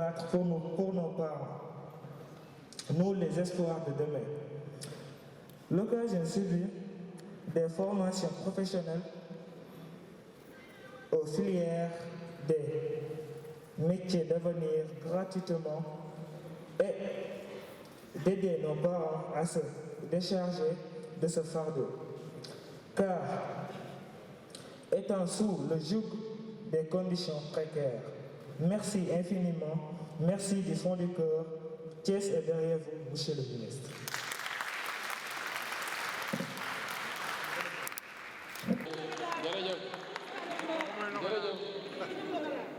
battre pour nos parents, nous les espoirs de demain. L'occasion suivie des formations professionnelles aux filières des métiers d'avenir gratuitement et d'aider nos parents à se décharger de ce fardeau. Car, étant sous le joug des conditions précaires, merci infiniment, merci du fond du cœur. Thiès est derrière vous, Monsieur le ministre.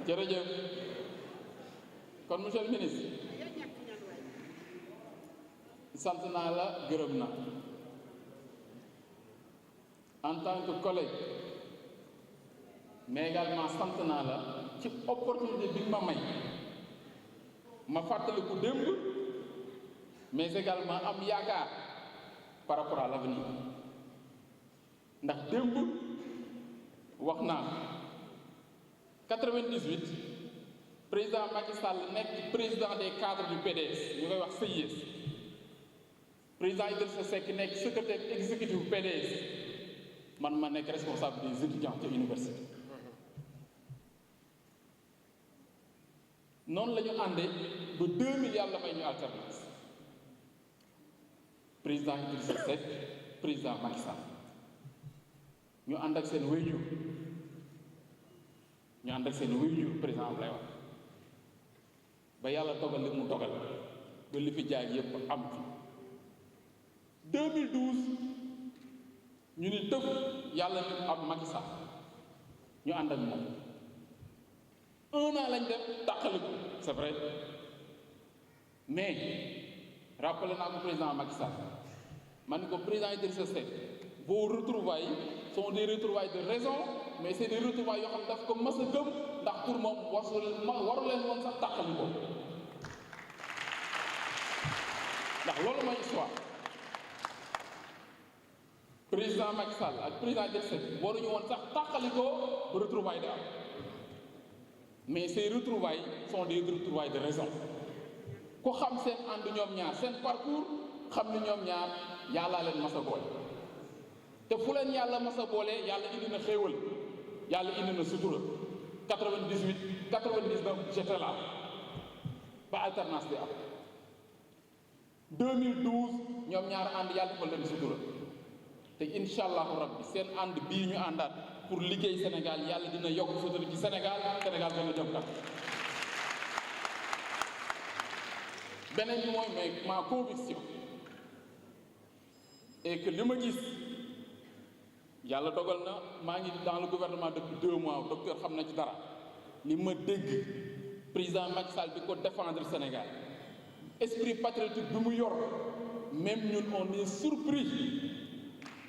jërëjëf kon monsieur le ministre sant naa la gërëm na en tant que collègue mais également sant naa la ci opportunité bi ma may ma fàttaliku démb mais également am yaakaar par rapport à l'avenir ndax démb wax naa 98 président Macky Sall nekk président des cadres du PDS ñu koy wax CIS président Idrissa Seck nekk secrétaire exécutif du PDS man ma nekk responsable des étudiants de l'université noonu la ñu àndee ba 2000 yàlla may ñu alternance président Idrissa Seck président Macky Sall ñu ànd ak seen wéyjur ñu ànd ak seen wéyjur président Abdoulaye Wade ba yàlla dogal li mu dogal ba li fi jaay yépp am fi 2012 ñu ni tëf yàlla ni am Macky Sall ñu ànd ak moom 1 an lañ def tàqaliku c'est vrai mais rappelé naa ko président Macky Sall ma ni ko président Idrissa Seck vos retrouvailles sont des retrouvailles de raison mais c'est des retrouvailles yoo xam daf ko mës a gëm ndax pour moom waru leen woon sax tàqali ko ndax loolu mooy histoire président Macky Sall ak président Idrissa Seck waruñu woon sax tàqali ko ba retrouvailles da am mais ces retrouvailles sont des retrouvailles de raison ku xam seen ànd ñoom ñaar seen parcours xam ni ñoom ñaar yàllaa leen mas a boole te fu leen yàlla mas a boole yàlla indi na xéewal yàlla indi na sutura 98 99 j'étais là ba alternance bi am 2012 ñoom ñaar ànd yàlla defal leen sutura te incha allahu rabbi seen ànd bii ñu àndaat pour liggéey Sénégal yàlla dina yokk sutura ci Sénégal Sénégal dana jëm kanam beneen bi mooy mais ma conviction et que li ma gis yàlla dogal na maa ngi dans le gouvernement depuis 2 mois docteur xam na ci dara li ma dégg président Macky Sall di ko défendre Sénégal esprit patriotique bi mu yor même ñun on est surpris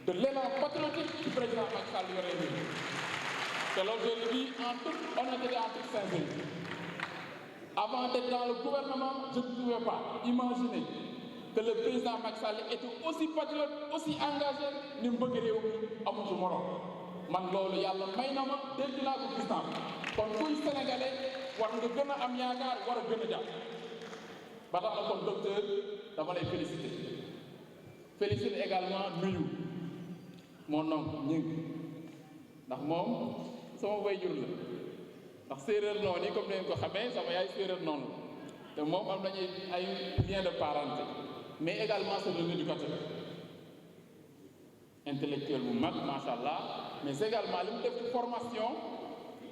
de l'élan patriotique du président Macky Sall yore nii te loolu je le dis en toute honnêteté en toute sincérité avant d'être dans le gouvernement je ne pouvais pas imaginer que le président Macky Sall était aussi patriote aussi engagé ni mu bëgg réew mi amu ci morom man loolu yàlla may na ma dégg naa ko gis naa kon kuy sénégalais war nga gën a am yaakaar war a gën a jàpp ba tax na kon docteur dama lay féliciter également nuyu mon oncle ñing ndax moom sama waajur la ndax séeréer noonu yi comme ni ngeen ko xamee sama yaay séeréer noonu la te moom am nañu ay lien de parenté mais également c'est un éducateur intellectuel bu mag macha allah mais également li mu def ci formation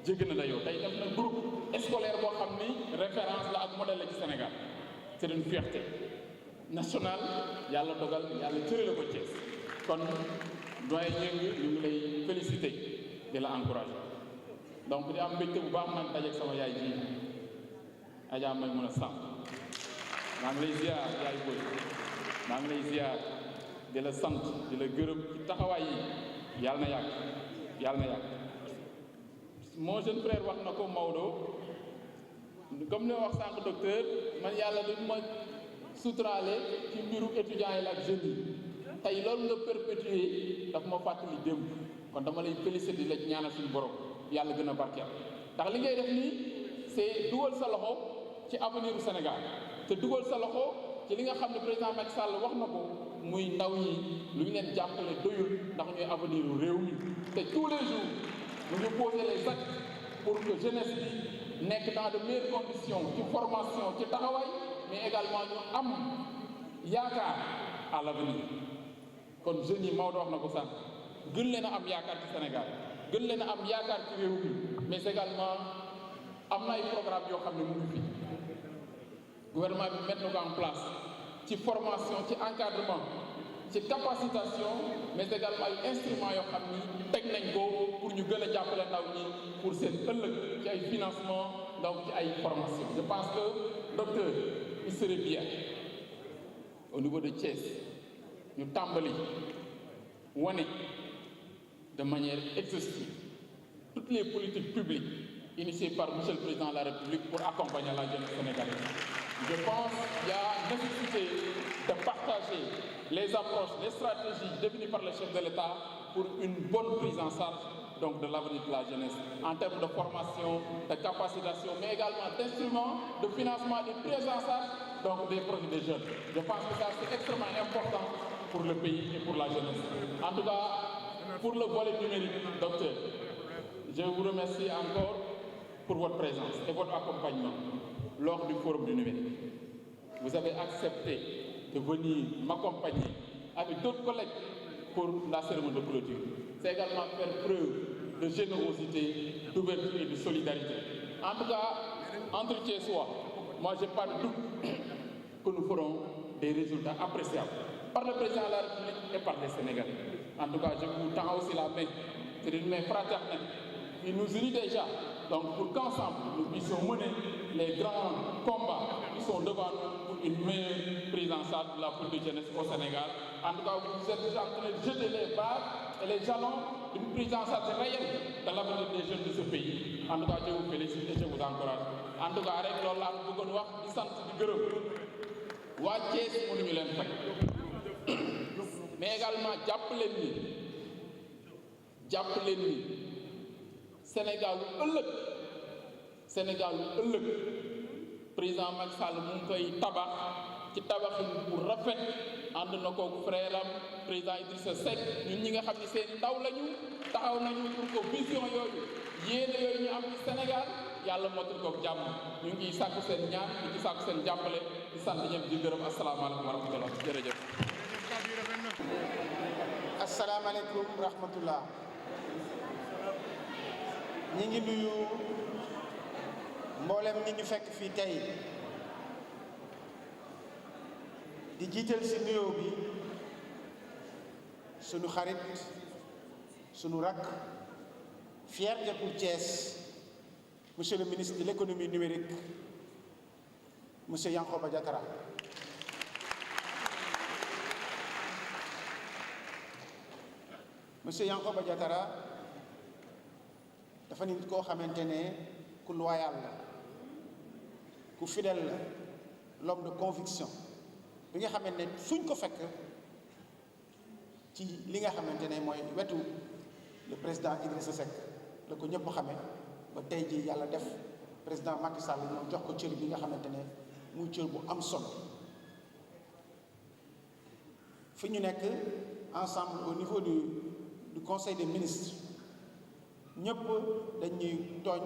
jéggi na dayoo tey def na groupe scolaire boo xam ni référence la ak modèle la ci Sénégal c'est une fierté nationale yàlla dogal yàlla cërale ko Thiès kon doyen ñu ngi lay féliciter di la encourager donc di am mbégte bu baax man dajeeg sama yaay ji Adja may mën a sàmm maa ngi lay ziar yaay boy maa ngi lay ziar di la sant di la gërëm ci taxawaay yi yàlla na yàgg yàlla na yàgg mon jeune frère wax na ko Maodo comme ni ma wax sànq docteur man yàlla du ma suturaale ci mbiru étudiants yi la ak jeunes yi tey loolu nga perpétuer daf ma fàttali démb kon dama lay féliciter di la ñaanal suñu borom yàlla gën a barkeel ndax li ngay def nii c'est dugal sa loxo ci avenir du Sénégal te dugal sa loxo ci li nga xam ne président Macky Sall wax na ko muy ndaw ñi lu ñu leen jàppale doyul ndax ñooy avenir u réew mi te tous les jours ñu ngi poser les actes pour que jeunesse bi nekk dans de meilleures conditions ci formation ci taxawaay mais également ñu am yaakaar à l'avenir kon jeunes yi Maodo wax na ko sànq gën leen a am yaakaar ci Sénégal gën leen a am yaakaar ci réew mi mais également am na ay programme yoo xam ne mu ngi fi gouvernement bi mettre na ko en place ci formation ci encadrement ci capacitation mais également ay instruments yoo xam ni teg nañ ko pour ñu gën a jàppale ndaw ñi pour seen ëllëg ci ay financement donc ci ay formation je pense que docteur il serait bien au niveau de Thiès ñu tàmbali wane de manière exhaustive toutes les politiques publiques initiées par Monsieur le Président de la République pour accompagner la jeunesse sénégalaise. Je pense qu'il y a nécessité de partager les approches, les stratégies définies par le chef de l'État pour une bonne prise en charge donc de l'avenir de la jeunesse en termes de formation, de capacitation, mais également d'instruments de financement et de prise en charge donc des projets des jeunes. Je pense que ça c'est extrêmement important pour le pays et pour la jeunesse. En tout cas, pour le volet numérique, docteur, je vous remercie encore pour votre présence et votre accompagnement lors du forum du numérique. Vous avez accepté de venir m'accompagner avec d'autres collègues pour la cérémonie de clôture. C'est également faire preuve de générosité, d'ouverture et de solidarité. En tout cas, entre Thiessois, moi je n'ai pas de doute que nous ferons des résultats appréciables par le président de la République et par les Sénégalais. En tout cas, je vous tends aussi la main. C'est une main fraternelle qui nous unit déjà. Donc pour qu'ensemble, nous puissions mener les grands combats qui sont devant nous pour une meilleure prise en charge de la politique de jeunesse au Sénégal. En tout cas, vous êtes déjà en train de jeter les bases et les jalons d'une prise en charge réelle de l'avenir des jeunes de ce pays. En tout cas, je vous félicite et je vous encourage. En tout cas, avec loolu laa bëggoon wax di sant di gërëm waa Thiès mënuñu leen fay mais également jàpp leen ni Sénégal lu ëllëg président Macky Sall mu ngi koy tabax ci tabaxin bu rafet ànd na ko frère am président Idrissa Seck ñun ñi nga xam ne seen ndaw lañu taxaw nañu pour ko vision yooyu yéene yooyu ñu am ci Sénégal yàlla motul ko jàmm ñu ngi sàkku seen ñaan di ci sàkku seen jàppale di sant ñëpp di gërëm asalaamaaleykum wa rahmatullah jërëjëf. asalaamaaleykum wa rahmatullah. ñi ngi nuyu mboolem ñi ngi fekk fii tey di jiital ci nuyoo bi sunu xarit sunu rakk fierté pour Thiès monsieur le ministre de l'économie numérique monsieur Yankhoba Diattara. monsieur Yankhoba Diattara dafa nit koo xamante ne ku loyal la ku fidèle la l'homme de conviction bi nga xamante ne fuñ ko fekk ci li nga xamante ne mooy wetu le président Idrissa Seck la ko ñëpp xamee ba tey jii yàlla def président Macky Sall ñoom jox ko cër bi nga xamante ne muy cër bu am solo fi ñu nekk ensemble au niveau du conseil des ministres ñëpp dañuy tooñ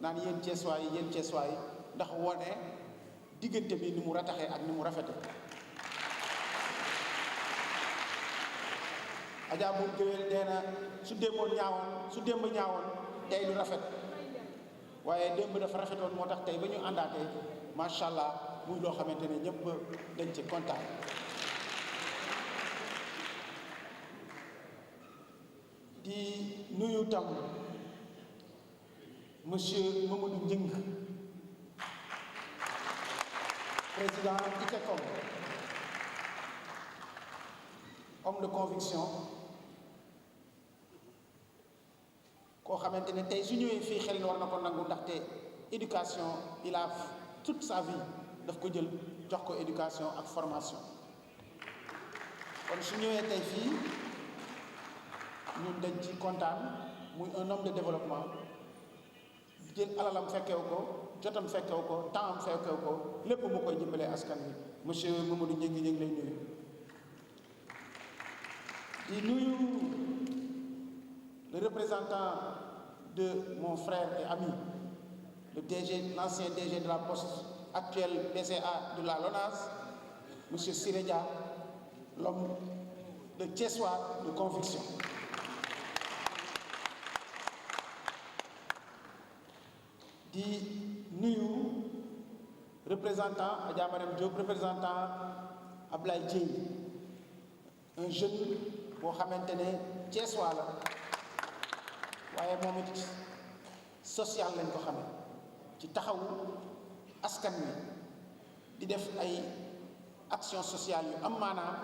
naan yéen Thiessois yi ndax wone diggante bi ni mu rataxee ak ni mu rafete Adja bu géwél nee na su démb ñaawoon tey lu rafet waaye démb dafa rafetoon moo tax tey ba ñu àndaatee macha allah muy loo xamante ne ñëpp dañ ci kontaan. di nuyu tam monsieur Mamadou Ngingue président ITECOM homme de conviction koo xamante ne tey su ñëwee fii xel war na ko nangu ndaxte éducation il a toute sa vie daf ko jël jox ko éducation ak formation kon su ñëwee tey fii ñun dañ ci kontaan muy un homme de développement jël alalam fekkew ko jotam fekkew ko temps am fekkew ko lépp mu koy jëmbalee askan wi monsieur Mamadou Gningue ñu ngi lay nuyu di nuyu le représentant de mon frère et ami l'ancien DG de la Poste, actuel PCA de la LONASE, monsieur Siré Dia, l'homme de Thiessois de conviction. di nuyu représentant Adja Marème Diop représentant Ablaye Dieye un jeune boo xamante ne Thiessois la waaye moom it social lañ ko xamee ci taxawu askan wi di def ay action sociale yu am maanaam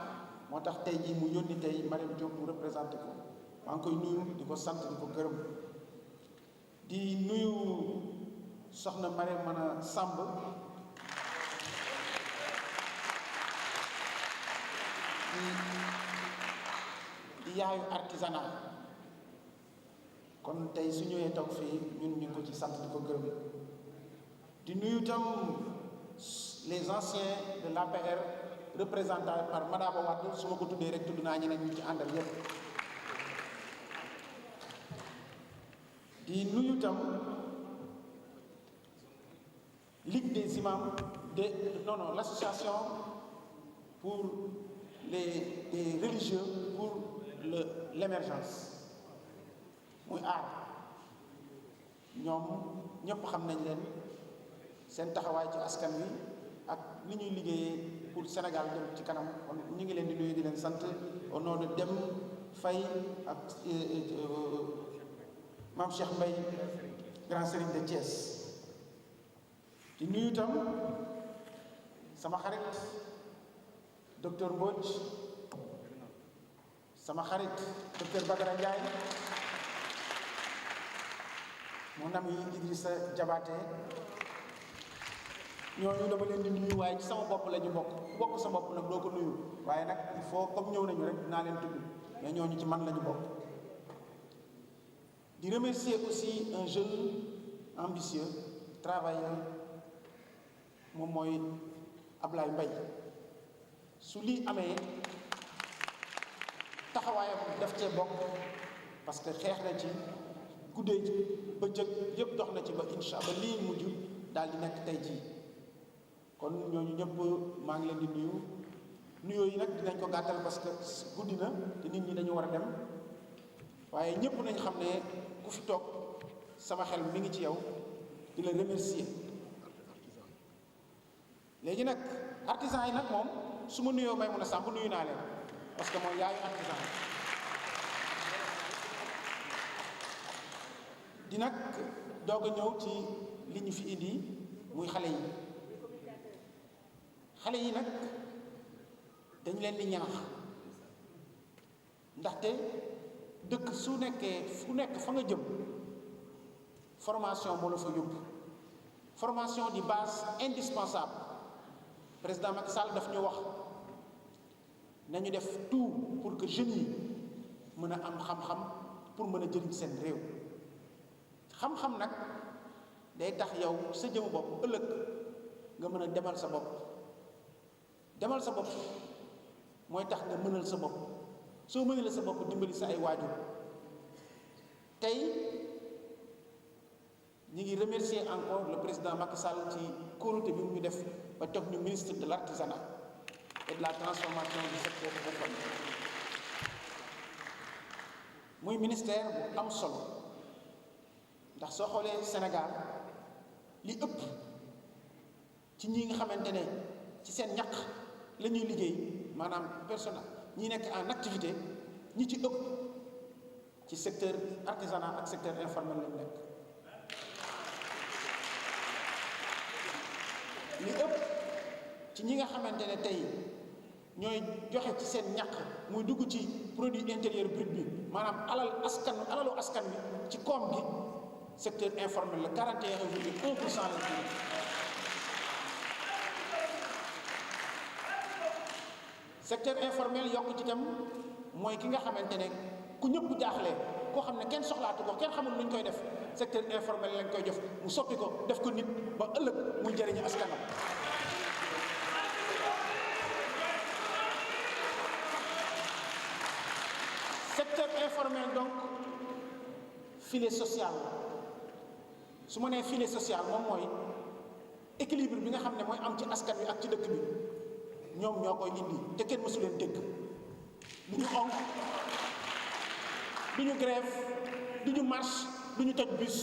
moo tax tey jii mu yónni tey Marème Diop mu représenté ko maa ngi koy nuyu di ko sant di ko gërëm di nuyu soxna Marème mën a Samb di yaayu artisanat kon tey su ñëwee toog fii ñun ñu ngi ko ci sant di ko gërëm di nuyu itam les anciens de l'APR représentés par Madaba Wade su ma ko tuddee rek tudd naa ñeneen ñu ci àndal yépp di nuyu itam Ligue des imams l'association pour les religieux pour l'émergence muy aar ñoom ñëpp xam nañ leen seen taxawaay ci askan wi ak ni ñuy liggéeyee pour Sénégal dem ci kanam kon ñu ngi leen di nuyu di leen sant au nom de Dem Faye ak Mame Cheikh Mbaye grand serigne de Thiès di nuyu itam sama xarit docteur Mbodj sama xarit docteur Badara Ndiaye mon ami Idrissa Diabaté ñooñu dama leen di nuyu waaye ci sama bopp la ñu bokk sa bopp nag doo ko nuyu waaye nag il faut comme ñëw nañu rek dinaa leen tudd mais ñooñu ci man la ñu bokk di remercier aussi un jeune ambitieux travailleur moom mooy Ablaye Mbaye su lii amee taxawaayam daf cee bokk parce que xeex na ci guddee ci bëccëg yëpp dox na ci ba incha allah lii mujj daal di nekk tey jii kon ñooñu ñëpp maa ngi leen di nuyoo yi nag dinañ ko gàttal parce que guddi na te nit ñi dañu war a dem waaye ñëpp nañ xam ne ku fi toog sama xel mi ngi ci yow di la remercier léegi nag artisan yi nag moom su ma nuyoo may mun a sàmp nuyu naa leen parce que mooy yaayu artisan di nag doog a ñëw ci li ñu fi indi muy xale yi nag dañ leen di ñaax ndaxte dëkk su nekkee fu nekk fa nga jëm formation moo la fa yóbbu formation di base indispensable président Macky Sall daf ñu wax nañu def tout pour que jeunes yi mën a am xam-xam pour mën a jëriñ seen réew xam-xam nag day tax yow sa jëmu bopp ëllëg nga mën a demal sa bopp mooy tax nga mënal sa bopp soo mënal sa bopp dimbali sa ay waajur tey ñi ngi remercier encore le président Macky Sall ci kóolute bi mu ñu def ba toog ñu ministre de l'artisanat et de la transformation du secteur informel muy ministère bu am solo ndax soo xoolee Sénégal li ëpp ci ñi nga xamante ne ci seen ñaq la ñuy liggéey maanaam personnel ñi nekk en activité ñi ci ëpp ci secteur artisanat ak secteur informel lañu nekk li ëpp ci ñi nga xamante ne tey ñooy joxe ci seen ñaq muy dugg ci produit intérieur brut bi maanaam alalu askan wi ci koom gi secteur informel la 41,1% la secteur informel yokk ci itam mooy ki nga xamante ne ku ñëpp jaaxlee koo xam ne kenn soxlaatu ko kenn xamul nuñ koy def secteur informel lañ koy def mu soppi ko def ko nit ba ëllëg muy jëriñu askanam. secteur informel donc filet social su ma nee filet social moom mooy équilibre bi nga xam ne mooy am ci askan wi ak ci dëkk bi ñoom ñoo koy indi te kenn mësu leen dégg du ñu onk du ñu grève du ñu marche du ñu toj bus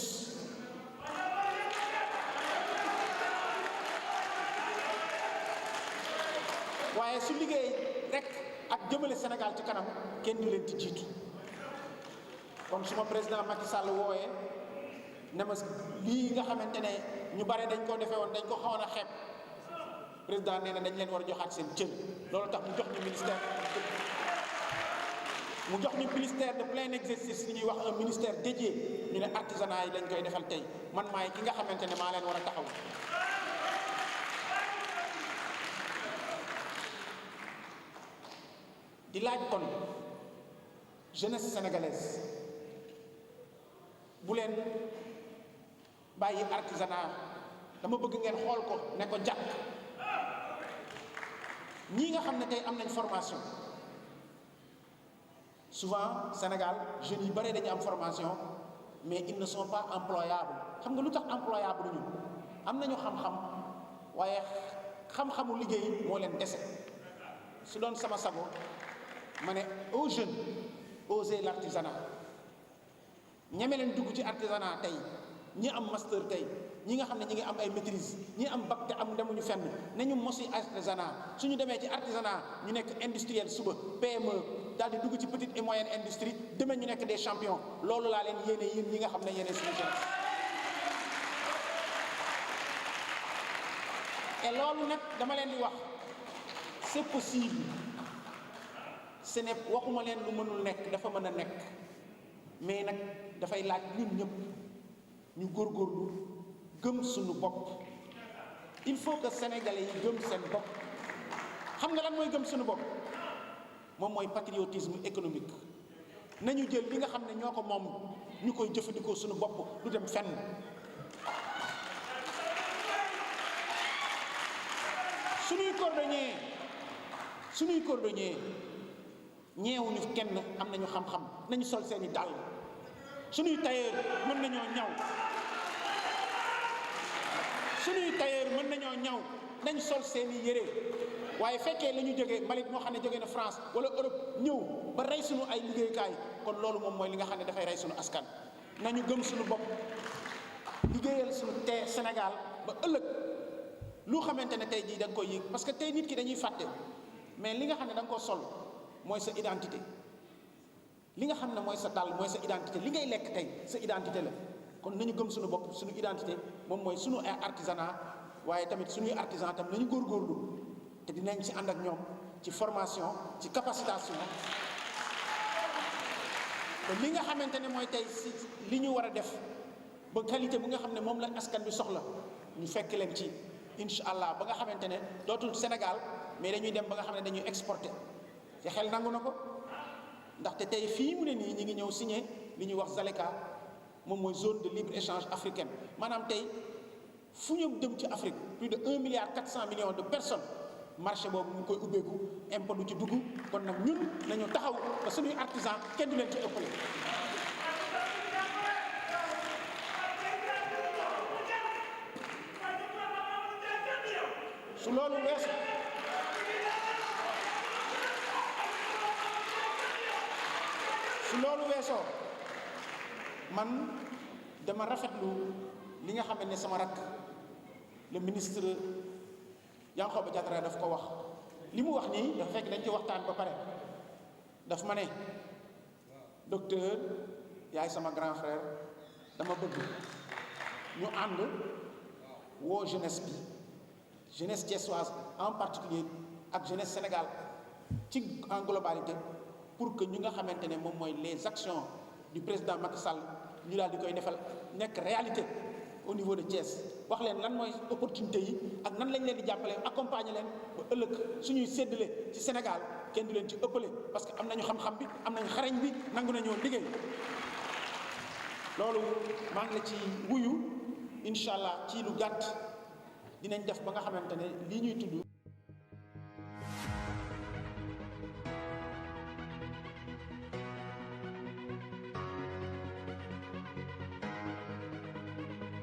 waaye su liggéey rek ak jëmale Sénégal ci kanam kenn du leen ci jiitu kon suma président Macky Sall wooyee ne ma lii nga xamante ne ñu bare dañ koo defee woon dañ ko xawoon a xeeb président nee na dañ leen war a joxaat seen cër loolu tax mu jox ñu ministère de plein exercice li ñuy wax un ministère dédié ñu ne artisanat yi dañ koy defal tey man maay ki nga xamante ne maa leen war a taxaw di laaj kon jeunesse sénégalaise bu leen bàyyi artisanat dama bëgg ngeen xool ko ne ko jàkk ñii nga xam ne tey am nañ formation souvent Sénégal jeunes yi bare dañu am formation mais ils ne sont pas employables xam nga lu tax employable ñu am nañu xam-xam waaye xam-xamu liggéey moo leen dese su doon sama sago ma ne aux jeunes osez l'artisanat ñeme leen dugg ci artisanat tey ñi am master tey ñi nga xam ne ñi ngi am ay maîtrise ñi am bac te am demuñu fenn nañu mosi artisanat suñu demee ci artisanat ñu nekk industriel suba PME daal di dugg ci petite et moyenne industrie demee ñu nekk des champions loolu laa leen yéene yéen ñi nga xam ne yéene suñu jeunesse et loolu nag dama leen di wax c'est possible ce n'est waxuma leen lu mënul nekk dafa mën a nekk mais nag dafay laaj ñun ñëpp ñu góorgóorlu gëm suñu bopp il faut que sénégalais yi gëm seen bopp xam nga lan mooy gëm suñu bopp moom mooy patriotisme économique nañu jël li nga xam ne ñoo ko moom ñu koy jëfandikoo suñu bopp du dem fenn suñuy cordonnier ñeewuñu kenn am nañu xam-xam nañu sol seeni dàll suñuy tailleur mën nañoo ñaw nañ sol seeni yére waaye fekkee la ñu jógee mbalit moo xam ne jógee na France wala Europe ñëw ba rey suñu ay liggéeykaay kon loolu moom mooy li nga xam ne dafay rey suñu askan nañu gëm suñu bopp liggéeyal suñu tee Sénégal ba ëllëg lu xamante ne tey jii da nga koy yëg parce que tey nit ki dañuy fàtte mais li nga xam ne da nga ko sol mooy sa identité li nga xam ne mooy sa dàll mooy sa identité li ngay lekk tey sa identité la kon nañu gëm suñu bopp suñu identité moom mooy suñu ay artisanat waaye tamit suñuy artisan tam nañu góorgóorlu te dinañ ci ànd ak ñoom ci formation ci capacitation te li nga xamante ne mooy tey si li ñu war a def ba qualité bu nga xam ne moom la askan bi soxla ñu fekk leen ci incha allah ba nga xamante ne dootul Sénégal mais dañuy dem ba nga xam ne dañuy exporter ci xel nangu na ko ndaxte tey fii mu ne nii ñi ngi ñëw signé li ñuy wax Zaleka moom mooy zone de libre échange africaine maanaam tey fu ñu dem ci Afrique plus de 1,4 milliard de personnes marché boobu mu ngi koy ubbeeku impôt du ci dugg kon nag ñun nañu taxaw ba suñuy artisan kenn du leen ci ëppale su loolu weesoo man dama rafetlu li nga xam ne sama rakk le ministre Yankhoba Diattara daf ko wax li mu wax nii dafa fekk dañ ci waxtaan ba pare daf ma ne docteur yaay sama grand frère dama bëgg ñu ànd woo jeunesse bi jeunesse thiessoise en particulier ak jeunesse Sénégal ci en globalité pour que ñu nga xamante ne moom mooy les actions du président Macky Sall ñu daal di koy defal nekk réalité au niveau de Thiès wax leen lan mooy opportunité yi ak nan lañ leen di jàppale accompagner leen ba ëllëg suñuy séddale ci Sénégal kenn du leen ci ëppale parce que am nañu xam-xam bi am nañu xarañ bi nangu nañoo liggéey loolu maa ngi la ci wuyu incha allah ci lu gàtt dinañ def ba nga xamante ne lii ñuy tudd